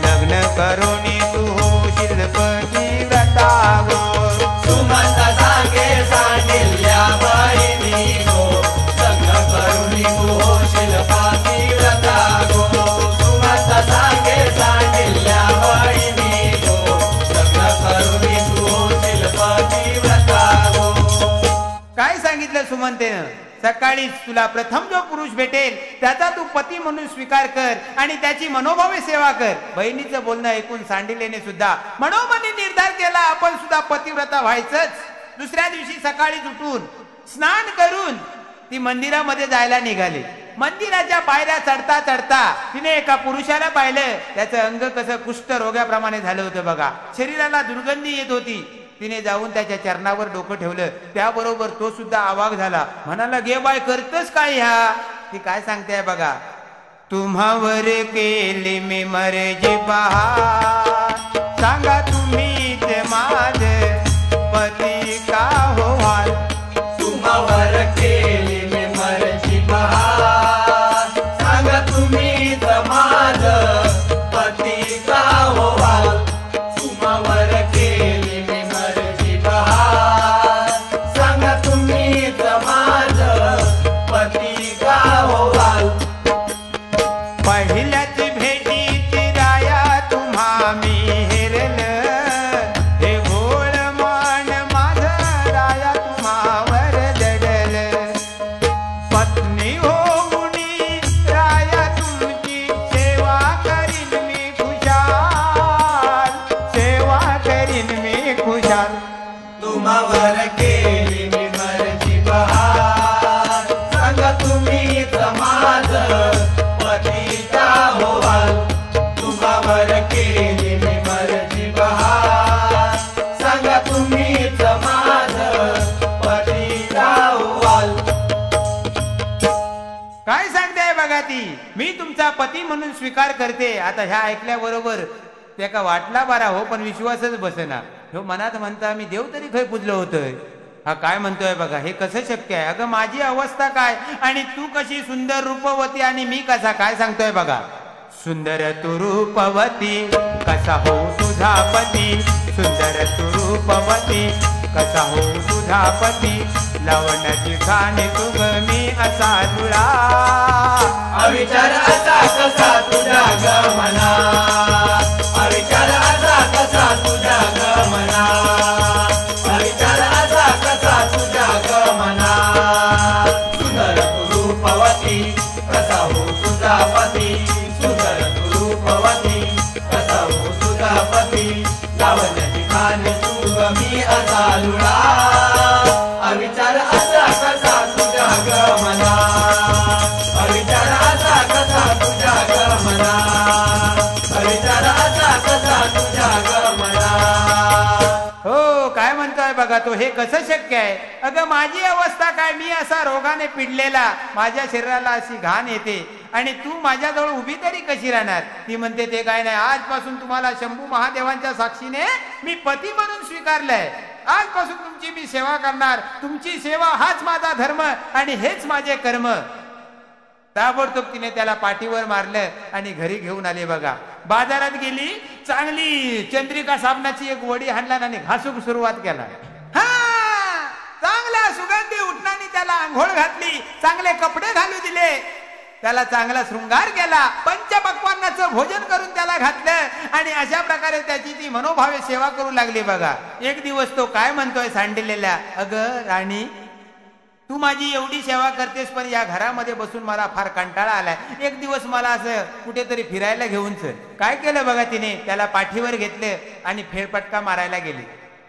लग्न करुणी तू होशील पतिव्रता गो. सुमंत सांगे सांडिल्या बहिणी गो, लग्न करुणी तू होशील पतिव्रता गो. सुमंत सांगे सांडिल्या बहिणी गो, लग्न करुणी तू होशील पतिव्रता गो. काय सांगितलं सुमंतेनं, सकाळीच तुला प्रथम जो पुरुष भेटेल त्याचा तू पती म्हणून स्वीकार कर आणि त्याची मनोभावे सेवा कर. बहिणीचं बोलणं ऐकून सांडिलेने सुद्धा मनोमनी निर्धार केला, आपण सुद्धा पतिव्रता व्हायचंच. दुसऱ्या दिवशी सकाळीच उठून स्नान करून ती मंदिरामध्ये जायला निघाली. मंदिराच्या पायऱ्या चढता चढता तिने एका पुरुषाला पाहिलं, त्याचं अंग कसं कुष्ठ रोगाप्रमाणे झालं होतं बघा, शरीराला दुर्गंधी येत होती. तिने जाऊन त्याच्या चरणावर डोकं ठेवलं, त्याबरोबर तो सुद्धा आवाक झाला, म्हणाला, गे बाय करतस काय ह्या. ती काय सांगते बघा, तुम्हावर केली मी मर्जी पहा, सांगा तुम्ही तुझ्यावर केली मी मर्जी बहार सांगा तुम्हीच माझं पती राहुवाल. काय सांगताय बघा ती, मी तुमचा पती म्हणून स्वीकार करते. आता ह्या ऐकल्याबरोबर त्याका वाटला बारा हो, पण विश्वासच बसेना. हो मनात म्हणता मी देव तरी खय पूजलो होतोय. हा काय म्हणतोय बघा, हे कसं शक्य आहे? अगं माझी अवस्था काय आणि तू कशी सुंदर रूपवती आणि मी कसा, काय सांगतोय बघा. सुंदर तू रूपवती कसा हो तुझा पती, सुंदर तू रूपवती कसा हो तुझा पती, लावण्याची खाणे तुग मी असा तुळा, अविचार असा कसा तुझ्या गमना, अविचार असा कसा तुझ्या गमना, अविचार असा कसा तुझ्या गमना. सुंदर तू रूपवती कसा हो तुझा पती, सुंदर तू रूपवती कसा हो तुझा पती, लावण्याची खाणे तुग मी असा लुळा, अविचार असा कसा तुझ्या गमना, अविचार असा कसा तुझ्या गमना, अविचार असा कसा तुझ्या गमना. हो काय म्हणतोय बघा तो, हे कसं शक्य आहे? अगं माझी अवस्था काय, मी असा रोगाने पिडलेला, माझ्या शरीराला अशी घाण येते आणि तू माझ्याजवळ उभी तरी कशी राहणार? ती म्हणते ते काय नाही, आजपासून तुम्हाला शंभू महादेवांच्या साक्षीने मी पती म्हणून स्वीकारलंय. आजपासून तुमची मी सेवा करणार, तुमची सेवा हाच माझा धर्म आणि हेच माझे कर्म. ताबडतोब तिने त्याला पाठीवर मारलं आणि घरी घेऊन आले बघा. बाजारात गेली, चांगली चंद्रिका साबणाची एक वडी हाणला आणि घासूक सुरुवात केला. हा चांगल्या सुगंधी उठणाने त्याला आंघोळ घातली, चांगले कपडे घालू दिले, त्याला चांगला शृंगार केला, पंचपक्वान्नाचं भोजन करून त्याला घातलं आणि अशा प्रकारे त्याची ती मनोभावे सेवा करू लागली बघा. एक दिवस तो काय म्हणतोय सांडिलेल्या, अगं राणी तू माझी एवढी सेवा करतेस पण या घरामध्ये बसून मला फार कंटाळा आलाय, एक दिवस मला असं कुठेतरी फिरायला घेऊन चल. काय केलं बघा तिने, त्याला पाठीवर घेतले आणि फेरफटका मारायला गेली.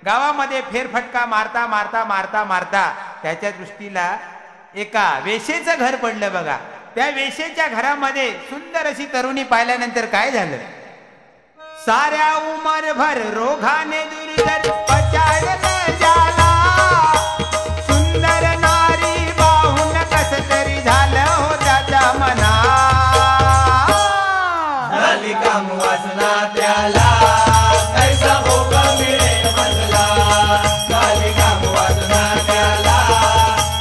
गावामध्ये फेरफटका मारता मारता मारता मारता त्याच्या दृष्टीला एका वेशेचं घर पडलं बघा. त्या वेशेच्या घरामध्ये सुंदर अशी तरुणी पाहिल्यानंतर काय झालं, साऱ्या उमरभर रोगाने दुर्धर पचाडलं जाला, सुंदर नारी पाहून कस तरी झालं हो त्याच्या मना, झाली काम वासना त्याला कैसा भोग मिळेल मजला, झाली काम वासना त्याला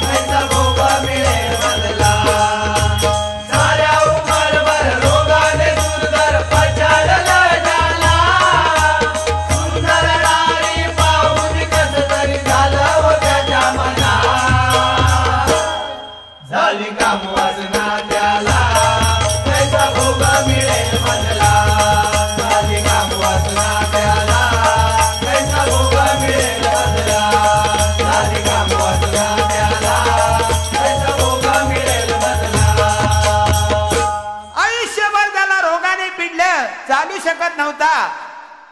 कैसा भोग मिळेल मजला. साऱ्या उमरभर रोगाने दुर्धर पचाडलं जाला, सुंदर नारी पाहून कस तरी झालं हो त्याच्या मना, झाली काम वासना त्याला कैसा भोग मिळेल मजला, झाली काम वासना त्याला कैसा भोग मिळेल मजला, झाली काम वासना त्याला कैसा भोग मिळेल मजला. आयुष्यभर त्याला रोगाने पिडलं, चालू शकत नव्हता.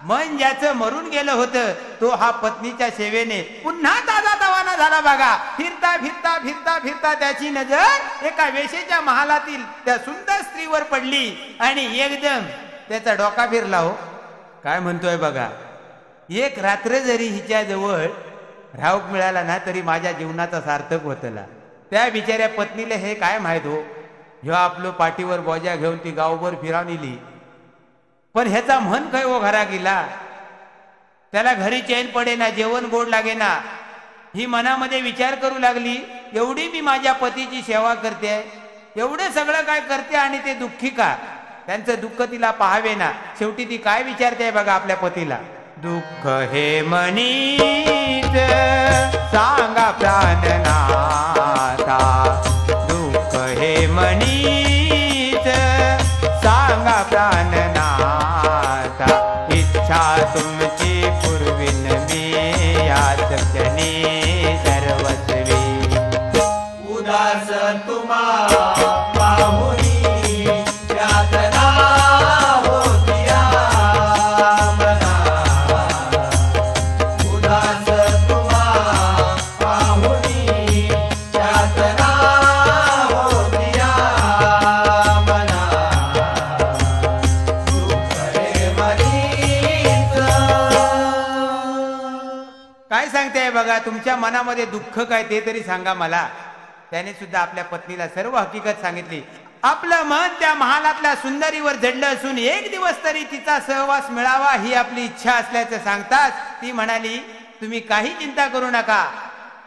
मन ज्याचं मरून गेलं होतं तो हा पत्नीच्या सेवेने पुन्हा ताजा तवाना झाला बघा. फिरता फिरता फिरता फिरता त्याची नजर एका वेशेच्या महालातील त्या सुंदर स्त्रीवर पडली आणि एकदम त्याचा डोका फिरला हो. काय म्हणतोय बघा, एक रात्र जरी हिच्या जवळ राहूक मिळाला ना तरी माझ्या जीवनाचा सार्थक होतला. त्या बिचाऱ्या पत्नीला हे काय माहित हो, ह्यो आपलं पाठीवर बोजा घेऊन ती गावभर फिरावून इली, पण ह्याचा मन काय हो घरा गेला, त्याला घरी चैन पडेना, जेवण गोड लागेना. ही मनामध्ये विचार करू लागली, एवढी मी माझ्या पतीची सेवा करते, एवढं सगळं काय करते आणि ते दुःखी का, त्यांचं दुःख तिला पाहावे ना. शेवटी ती काय विचारते बघा आपल्या पतीला, दुःख हे मनीच सांगा प्राणनाथा, दुःख हे मनीच सांगा प्राणनाथा, इच्छा तुमची पूर्वीन मी याच क्षणी सर्वस्वी, उदास तुम्हा पाहुनी यातना होतिया मना, उदास तुम्हा पाहुनी यातना होतिया मना, दुःख रे आहे बघा, तुमच्या मनामध्ये दुःख काय ते तरी सांगा मला. त्याने सुद्धा आपल्या पत्नीला सर्व हकीकत सांगितली. आपलं मन त्या महालातल्या सुंदरीवर जडलं असून एक दिवस तरी तिचा सहवास मिळावा ही आपली इच्छा असल्याचं सांगताच ती म्हणाली, तुम्ही काही चिंता करू नका,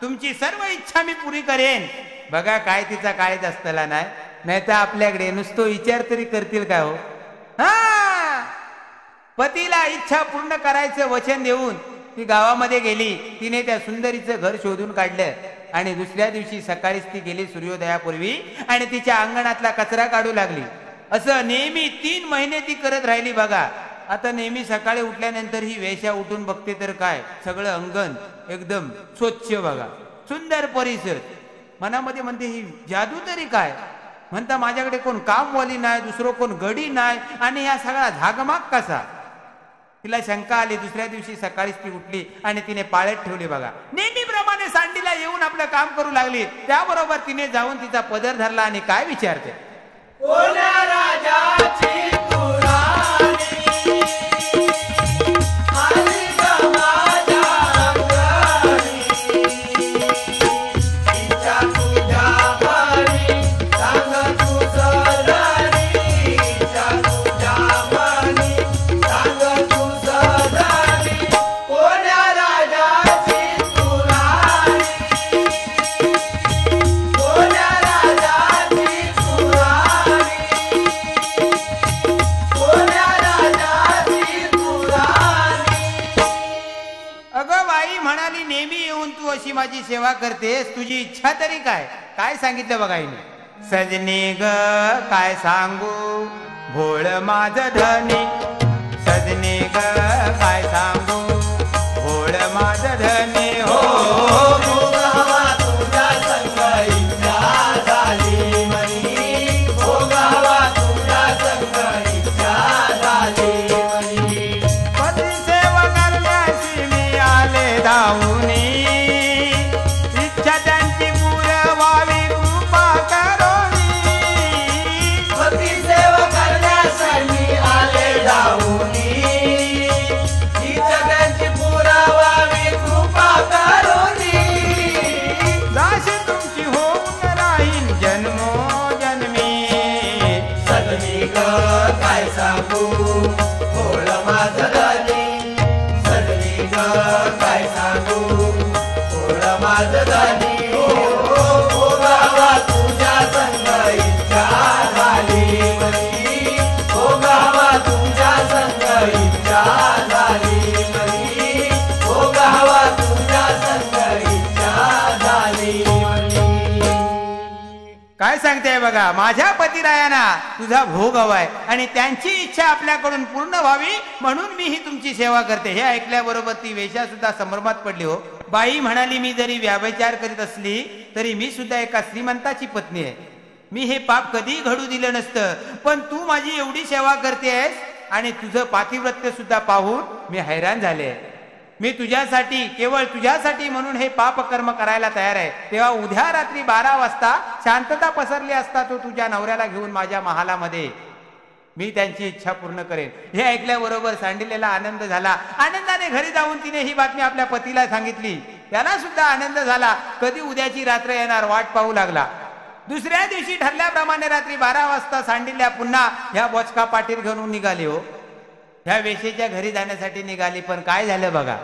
तुमची सर्व इच्छा मी पुरी करेन. बघा काय तिचा काळीच असतला नाही तर आपल्याकडे नुसतो विचार तरी करतील काय हो. हा, पतीला इच्छा पूर्ण करायचं वचन देऊन ती गावामध्ये गेली. तिने त्या सुंदरीचं घर शोधून काढलं आणि दुसऱ्या दिवशी सकाळीच ती गेली सूर्योदयापूर्वी आणि तिच्या अंगणातला कचरा काढू लागली. असं नेहमी 3 महिने ती करत राहिली बघा. आता नेहमी सकाळी उठल्यानंतर ही वेश्या उठून बघते तर काय, सगळं अंगण एकदम स्वच्छ बघा, सुंदर परिसर. मनामध्ये म्हणते ही जादू तरी काय, म्हणता माझ्याकडे कोण कामवाली नाही, दुसरं कोण गडी नाही आणि या सगळा झागमाग कसा. तिला शंका आली. दुसऱ्या दिवशी सकाळीच ती उठली आणि तिने पाळत ठेवली बघा. नेहमीप्रमाणे सांडीला येऊन आपलं काम करू लागली. त्याबरोबर तिने जाऊन तिचा पदर धरला आणि काय विचारते, कोण्या राजाची तू राणी, आली ग माझ्या अंगणी, इच्छा तुझ्या मनी सांग तू सदरी, इच्छा तुझ्या मनी सांग तू सदरी. कोण्या राजाची तू राणी, कोण्या राजाची तू राणी, कोण्या राजाची तू राणी. अगं बाई म्हणाली, नेहमी येऊन तू अशी माझी सेवा करतेस, तुझी इच्छा तरी काय. काय सांगितलं बघा हिने, सजनी ग काय सांगू भोळ माझ धनी, सजनी ग काय सांगू भोळ माझ धनी. हो भोगावा तुझ्या संग इच्छा झाली मनी, भोगावा तुझ्या संग इच्छा झाली मनी. पती सेवा करण्याशी मी आले धावूनी, इच्छा त्यांची पुरवावी कृपा करोनी. पती सेवा करण्यासाठी आले धावूनी, इच्छा त्यांची पुरावावी कृपा करोनी. दासी तुमची होऊन राहीन जन्मोजन्मी, सजनी ग काय सांगू भोळ माझं धनी, सजनी ग काय सांगू भोळ माझं धनी. भोगावा तुझ्या संग इच्छा झाली मनी, भोगावा तुझ्या संग इच्छा झाली मनी, भोगावा तुझ्या संग इच्छा झाली मनी. काय सांगते बघा, माझ्या पतिरायांना तुझा भोग हवाय आणि त्यांची इच्छा आपल्याकडून पूर्ण व्हावी म्हणून मी ही तुमची सेवा करते. हे ऐकल्याबरोबर ती वेश्या सुद्धा संभ्रमात पडली. हो बाई म्हणाली, मी जरी व्याभिचार करीत असली तरी मी सुद्धा एका श्रीमंताची पत्नी आहे, मी हे पाप कधी घडू दिलं नसतं, पण तू माझी एवढी सेवा करतेस आणि तुझं पातिव्रत्य सुद्धा पाहून मी हैराण झाले. मी तुझ्यासाठी, केवळ तुझ्यासाठी म्हणून हे पाप कर्म करायला तयार आहे. तेव्हा उद्या रात्री 12 वाजता शांतता पसरली असता तो तुझ्या नवऱ्याला घेऊन माझ्या महालामध्ये मी त्यांची इच्छा पूर्ण करेन. हे ऐकल्याबरोबर सांडिलेला आनंद झाला. आनंदाने घरी जाऊन तिने ही बातमी आपल्या पतीला सांगितली. त्याला सुद्धा आनंद झाला. कधी उद्याची रात्र येणार वाट पाहू लागला. दुसऱ्या दिवशी ठरल्याप्रमाणे रात्री 12 वाजता सांडिल्या पुन्हा ह्या बोचका पाटील घेऊन निघाली. हो ह्या वेशेच्या घरी जाण्यासाठी निघाली. पण काय झालं बघा,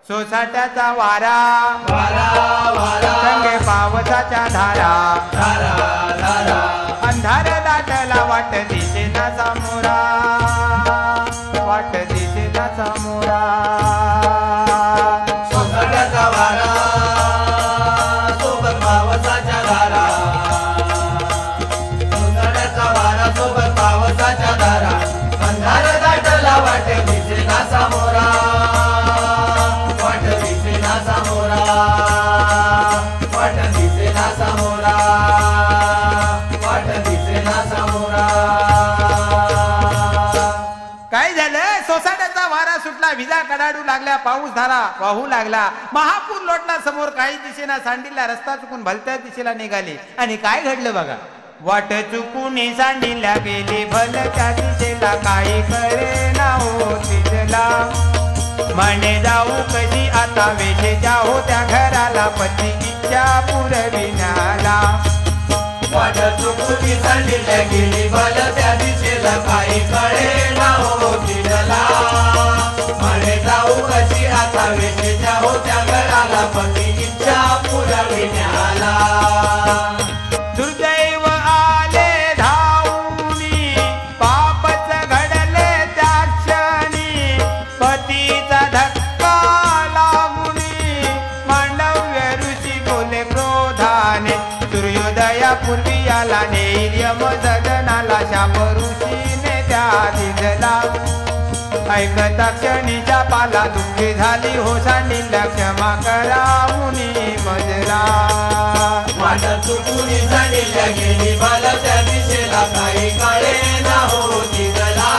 सोसाट्याचा वारा वारा वारा संगे पावसाच्या धारा, धारा धारा अंधार दाटला वाट दिसेना समोरा, वाट दिसेना समोरा. सोसाट्याचा वारा सोबत पावसाच्या धारा, सोसाट्याचा वारा सोबत पावसाच्या धारा, अंधार दाटला वाट दिसेना समोरा, वाट दिसेना समोरा, वाट दिसेना समोरा, वाट दिसेना समोरा. काय झालं, सोसाट्याचा वारा सुटला, विजा कडाडू लागल्या, पाऊस धारा वाहू लागला, महापूर लोटला समोर. काही दिशेना सांडिल्या रस्ता चुकून भलत्याच दिशेला निघाली. आणि काय घडलं बघा, वाट चुकून सांडिल्या गेली भलत्या दिशेला, काही करे ना हो तिजला. म्हणे जाऊ कधी आता वेशेच्या होत्या घराला पती इच्छा पुरविण्याला वाट चुकून सांडिल्या गेली बल त्या दिशेला काही कळे ना हो तिला म्हणे जाऊ कशी आता वेशेच्या होत्या घराला पती इच्छा पुरविण्याला दुर्दैव आले धावूनी पापच घडले त्या क्षणी पतीचा धक्का लागुनी मांडव्य ऋषी बोले क्रोधाने सूर्योदयापूर्वी आला नैर्यम सदनाला शाप ऋषीने त्या दिला ऐकता क्षणीच्या पाला दुःखी झाली हो सांडिल्या क्षमा करा मुनी मजला वाट चुकून सांडिल्या गेली बल त्या दिशेला काही कळे ना हो तिला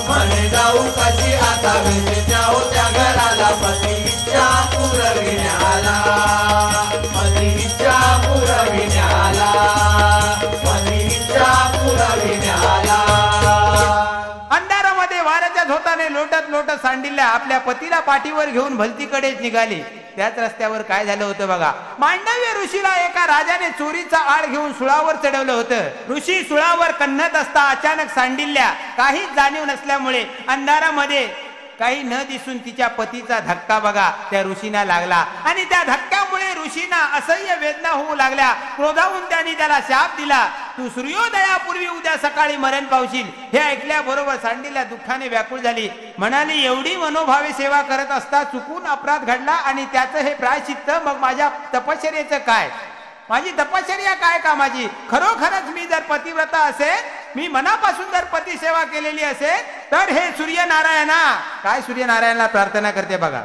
म्हणे जाऊ कशी आता वेशेच्या होत्या घराला पती इच्छा पुरविण्याला पती इच्छा पुरविण्याला पती इच्छा पुरविण्याला अंधारामध्ये वाऱ्याच्या झोताने लोटत लोटत सांडिल्या आपल्या पतीला पाठीवर घेऊन भलतीकडेच निघाली त्याच रस्त्यावर काय झालं होतं बघा मांडव्य ऋषीला एका राजाने चोरीचा आळ घेऊन सुळावर चढवलं होतं ऋषी सुळावर कन्नत असता अचानक सांडिल्या काहीच जाणीव नसल्यामुळे अंधारामध्ये काही न दिसून तिच्या पतीचा धक्का बघा त्या ऋषीना लागला आणि त्या धक्क्यामुळे ऋषीना असह्य वेदना होऊ लागल्या क्रोधावून त्यांनी त्याला शाप दिला तू सूर्योदयापूर्वी उद्या सकाळी मरण पावशील हे ऐकल्याबरोबर सांडिल्या दुःखाने व्याकुळ झाली म्हणाली एवढी मनोभावे सेवा करत असता चुकून अपराध घडला आणि त्याचं हे प्रायश्चित्त मग माझ्या तपश्चर्येचं काय माझी तपश्चर्या काय कामाची खरोखरच मी जर पतिव्रता असेल मी मनापासून जर पती सेवा केलेली असेल तर हे सूर्यनारायणा काय सूर्यनारायणाला प्रार्थना करते बघा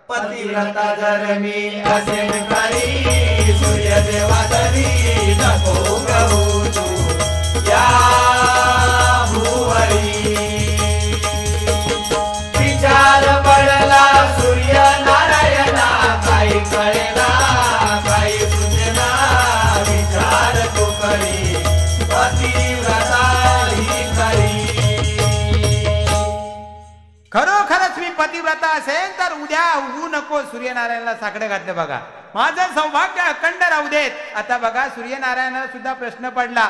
पतिव्रता जर मी असेल करी सूर्यदेवा तरी नको गहू तू या भुवरी विचार पडला सूर्यनारायणा काही कळेना काही सुचना विचार तो करी पतिव्रता ही करी खरोखरच मी पतिव्रता असेल तर उद्या उगू नको सूर्यनारायणाला साकडे घातले बघा माझं सौभाग्य अखंड राहू देत आता बघा सूर्यनारायणाला सुद्धा प्रश्न पडला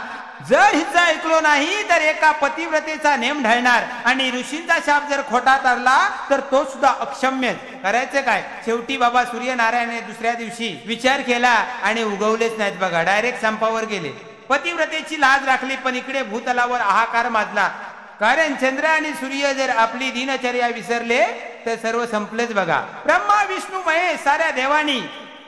जर हिचं ऐकलो नाही तर एका पतिव्रतेचा नेम ढळणार आणि ऋषींचा शाप जर खोटा ठरला तर तो सुद्धा अक्षम्य करायचं काय शेवटी बाबा सूर्यनारायणाने दुसऱ्या दिवशी विचार केला आणि उगवलेच नाहीत बघा डायरेक्ट संपावर गेले पतिव्रतेची लाज राखली पण इकडे भूतलावर हाहाकार माजला कारण चंद्र आणि सूर्य जर आपली दिनचर्या विसरले तर सर्व संपलेच बघा ब्रह्मा विष्णू महेश साऱ्या देवानी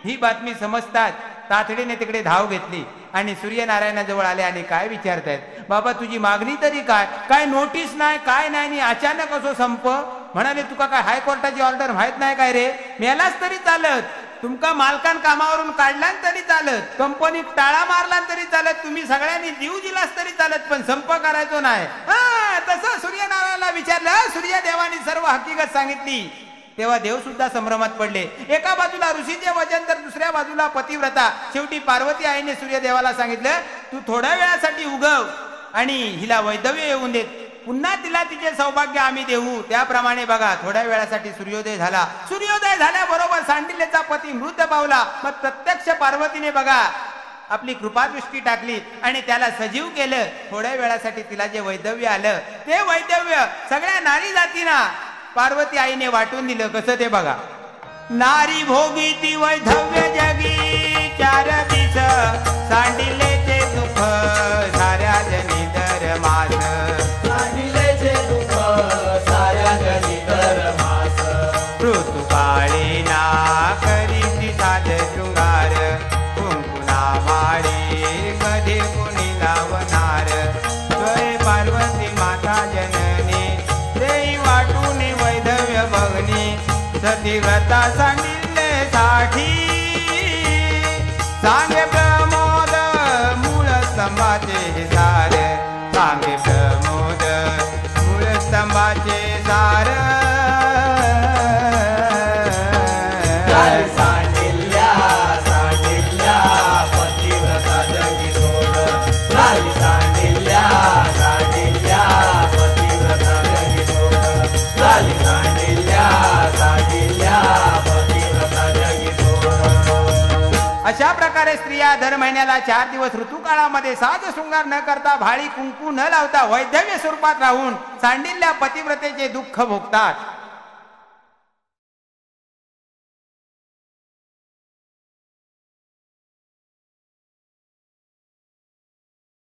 ही बातमी समजतात तातडीने तिकडे धाव घेतली आणि सूर्यनारायणाजवळ आले आणि काय विचारतायत बाबा तुझी मागणी तरी काय काय नोटीस नाही काय नाही अचानक असो संप म्हणाले तुका काय हायकोर्टाची ऑर्डर माहित नाही काय रे मेलाच तरी चालत तुमका मालकान कामावरून काढला तरी चालत कंपनीत टाळा मारला तरी चालत तुम्ही सगळ्यांनी जीव दिलास तरी चालत पण संप करायचो नाही तसं सूर्यनारायणाला विचारलं सूर्यदेवानी सर्व हकीकत सांगितली तेव्हा देव सुद्धा संभ्रमात पडले एका बाजूला ऋषीचे वचन तर दुसऱ्या बाजूला पतिव्रता शेवटी पार्वती आईने सूर्यदेवाला सांगितलं तू थोड्या वेळासाठी उगव आणि हिला वैधव्य येऊन देत पुन्हा तिला तिचे सौभाग्य आम्ही देऊ त्याप्रमाणे बघा थोड्या वेळासाठी सूर्योदय झाला सूर्योदय झाल्याबरोबर सांडिल्यचा पती मृत पावला मग प्रत्यक्ष पार्वतीने बघा आपली कृपादृष्टी टाकली आणि त्याला सजीव केलं थोड्या वेळासाठी तिला जे वैधव्य आलं ते वैधव्य सगळ्या नारी जातींना पार्वती आईने वाटून दिलं कसं ते बघा नारी भोगी ती वैधव्य जगी चार दिस सांडिलेचे दुःख साऱ्या जनी दर मास सांडिलेचे दुःख साऱ्या जनी दर मास ऋतुकाळी ना करीती साध शृंगार कुंकुना माळी कधी कुणी लावणार स्वय पार्वती माता जननी देई वाटून वैधव्य भगनी सतीव्रता सांडिले साठी सांगे प्रमोद मूळ स्तंभाचे सार सांगे प्रमोद मूळ स्तंभाचे सार सांडिल्या सांडिल्या पतिव्रता जगी सोड सांडिल्या सांडिल्या पतिव्रता जगी सोड सांडिल्या अशा प्रकारे स्त्रिया दर महिन्याला 4 दिवस ऋतुकाळामध्ये साज शृंगार न करता भाळी कुंकू न लावता वैधव्य स्वरूपात राहून सांडिल्य पतिव्रतेचे दुःख भोगतात.